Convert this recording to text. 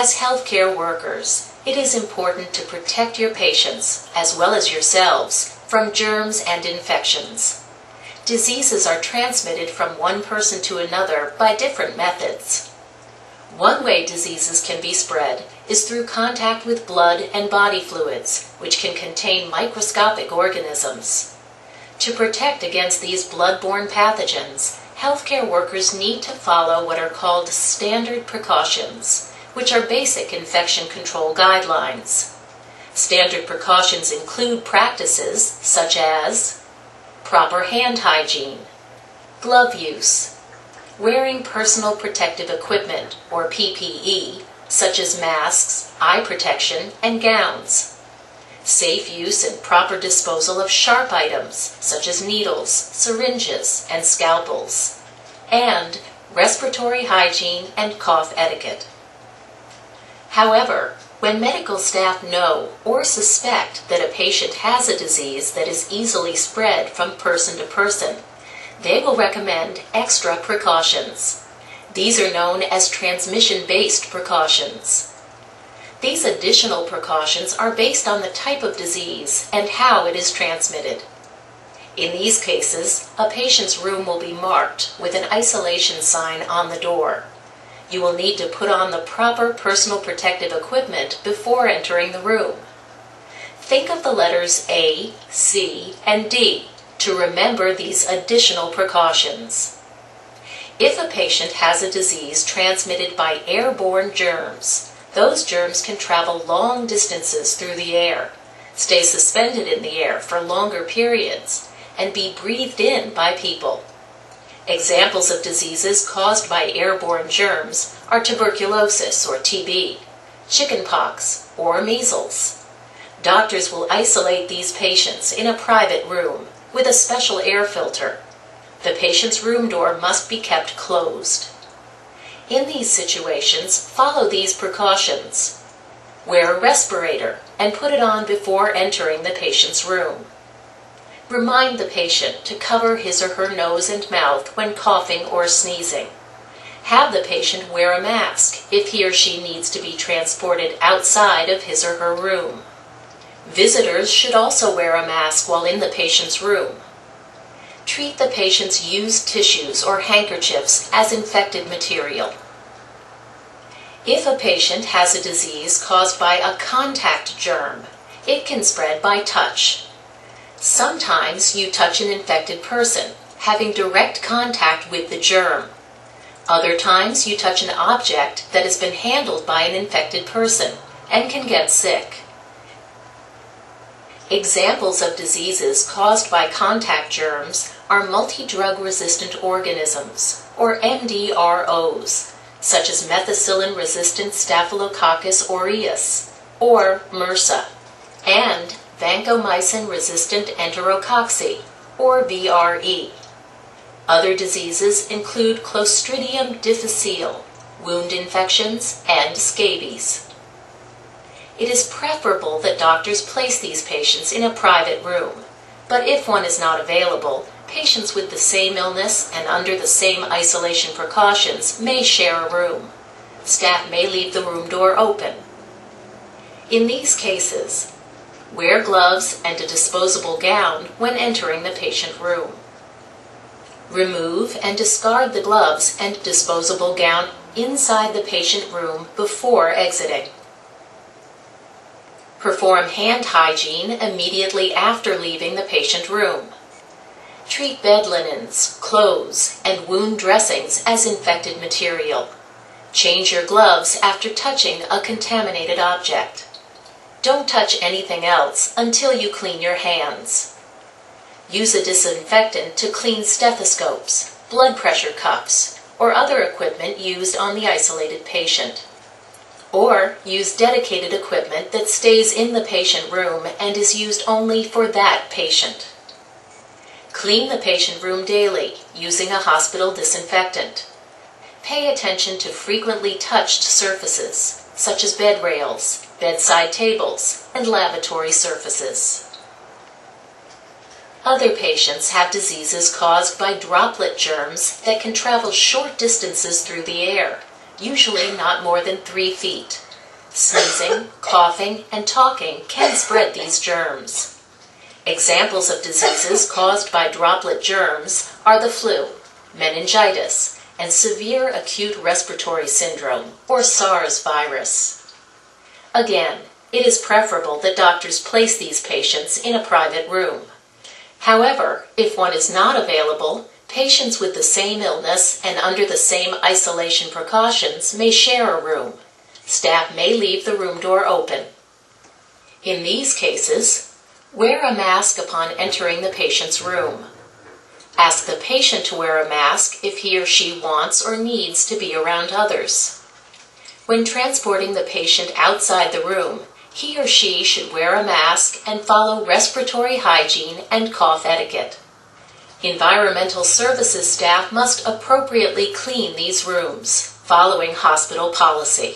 As healthcare workers, it is important to protect your patients, as well as yourselves, from germs and infections. Diseases are transmitted from one person to another by different methods. One way diseases can be spread is through contact with blood and body fluids, which can contain microscopic organisms. To protect against these blood-borne pathogens, healthcare workers need to follow what are called standard precautions, which are basic infection control guidelines. Standard precautions include practices such as proper hand hygiene, glove use, wearing personal protective equipment, or PPE, such as masks, eye protection, and gowns, safe use and proper disposal of sharp items, such as needles, syringes, and scalpels, and respiratory hygiene and cough etiquette. However, when medical staff know or suspect that a patient has a disease that is easily spread from person to person, they will recommend extra precautions. These are known as transmission-based precautions. These additional precautions are based on the type of disease and how it is transmitted. In these cases, a patient's room will be marked with an isolation sign on the door. You will need to put on the proper personal protective equipment before entering the room. Think of the letters A, C, and D to remember these additional precautions. If a patient has a disease transmitted by airborne germs, those germs can travel long distances through the air, stay suspended in the air for longer periods, and be breathed in by people. Examples of diseases caused by airborne germs are tuberculosis or TB, chickenpox, or measles. Doctors will isolate these patients in a private room with a special air filter. The patient's room door must be kept closed. In these situations, follow these precautions. Wear a respirator and put it on before entering the patient's room. Remind the patient to cover his or her nose and mouth when coughing or sneezing. Have the patient wear a mask if he or she needs to be transported outside of his or her room. Visitors should also wear a mask while in the patient's room. Treat the patient's used tissues or handkerchiefs as infected material. If a patient has a disease caused by a contact germ, it can spread by touch. Sometimes you touch an infected person, having direct contact with the germ. Other times you touch an object that has been handled by an infected person and can get sick. Examples of diseases caused by contact germs are multi-drug resistant organisms, or MDROs, such as methicillin-resistant Staphylococcus aureus, or MRSA, and vancomycin-resistant enterococci, or VRE. Other diseases include Clostridium difficile, wound infections, and scabies. It is preferable that doctors place these patients in a private room, but if one is not available, patients with the same illness and under the same isolation precautions may share a room. Staff may leave the room door open. In these cases, wear gloves and a disposable gown when entering the patient room. Remove and discard the gloves and disposable gown inside the patient room before exiting. Perform hand hygiene immediately after leaving the patient room. Treat bed linens, clothes, and wound dressings as infected material. Change your gloves after touching a contaminated object. Don't touch anything else until you clean your hands. Use a disinfectant to clean stethoscopes, blood pressure cuffs, or other equipment used on the isolated patient. Or use dedicated equipment that stays in the patient room and is used only for that patient. Clean the patient room daily using a hospital disinfectant. Pay attention to frequently touched surfaces, such as bed rails, bedside tables, and lavatory surfaces. Other patients have diseases caused by droplet germs that can travel short distances through the air, usually not more than 3 feet, Sneezing, coughing, and talking can spread these germs. Examples of diseases caused by droplet germs are the flu, meningitis, and severe acute respiratory syndrome, or SARS virus. Again, it is preferable that doctors place these patients in a private room. However, if one is not available, patients with the same illness and under the same isolation precautions may share a room. Staff may leave the room door open. In these cases, wear a mask upon entering the patient's room. Ask the patient to wear a mask if he or she wants or needs to be around others. When transporting the patient outside the room, he or she should wear a mask and follow respiratory hygiene and cough etiquette. Environmental services staff must appropriately clean these rooms, following hospital policy.